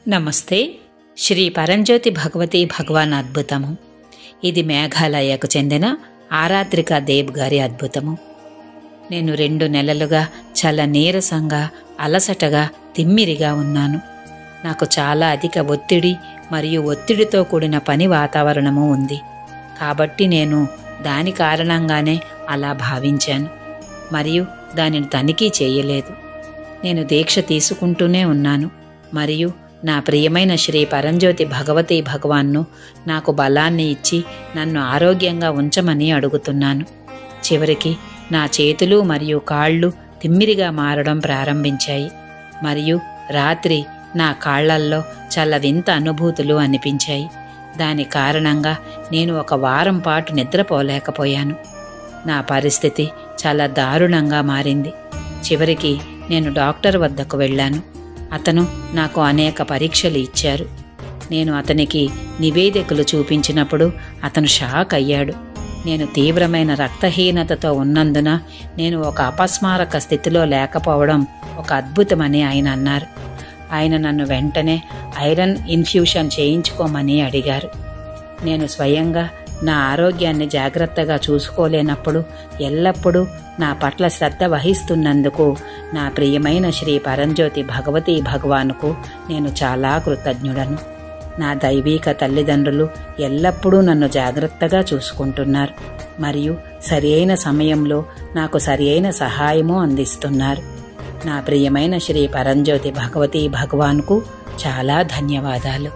నమస్తే. శ్రీ పరంజ్యోతి భగవతి భగవాన్ అద్భుతము. ఇది మేఘాలయకు చెందిన ఆరాత్రిక దేవ్ గారి అద్భుతము. నేను 2 నెలలుగా చాలా నీరసంగా, అలసటగా, తిమ్మిరిగా ఉన్నాను. నాకు చాలా అధిక ఒత్తిడి మరియు ఒత్తిడితో కూడిన పని వాతావరణము ఉంది. కాబట్టి నేను దాని కారణంగానే అలా భావించాను మరియు దానిని తనిఖీ చేయలేదు. నేను దీక్ష తీసుకుంటూనే ఉన్నాను మరియు నా ప్రియమైన శ్రీ పరంజ్యోతి భగవతి భగవాన్ను నాకు బలాన్ని ఇచ్చి నన్ను ఆరోగ్యంగా ఉంచమని అడుగుతున్నాను. చివరికి నా చేతులు మరియు కాళ్ళు తిమ్మిరిగా మారడం ప్రారంభించాయి మరియు రాత్రి నా కాళ్లల్లో చాలా వింత అనుభూతులు అనిపించాయి. దాని కారణంగా నేను 1 వారం పాటు నిద్రపోలేకపోయాను. నా పరిస్థితి చాలా దారుణంగా మారింది. చివరికి నేను డాక్టర్ వద్దకు వెళ్ళాను. అతను నాకు అనేక పరీక్షలు ఇచ్చారు. నేను అతనికి నివేదికలు చూపించినప్పుడు అతను షాక్ అయ్యాడు. నేను తీవ్రమైన రక్తహీనతతో ఉన్నందున నేను ఒక అపస్మారక స్థితిలో లేకపోవడం ఒక అద్భుతమని ఆయన అన్నారు. ఆయన నన్ను వెంటనే ఐరన్ ఇన్ఫ్యూషన్ చేయించుకోమని అడిగారు. నేను స్వయంగా నా ఆరోగ్యాన్ని జాగ్రత్తగా చూసుకోలేనప్పుడు ఎల్లప్పుడూ నా పట్ల శ్రద్ధ వహిస్తున్నందుకు నా ప్రియమైన శ్రీ పరంజ్యోతి భగవతి భగవానుకు నేను చాలా కృతజ్ఞుడను. నా దైవీక తల్లిదండ్రులు ఎల్లప్పుడూ నన్ను జాగ్రత్తగా చూసుకుంటున్నారు మరియు సరియైన సమయంలో నాకు సరియైన సహాయము అందిస్తున్నారు. నా ప్రియమైన శ్రీ పరంజ్యోతి భగవతి భగవానుకు చాలా ధన్యవాదాలు.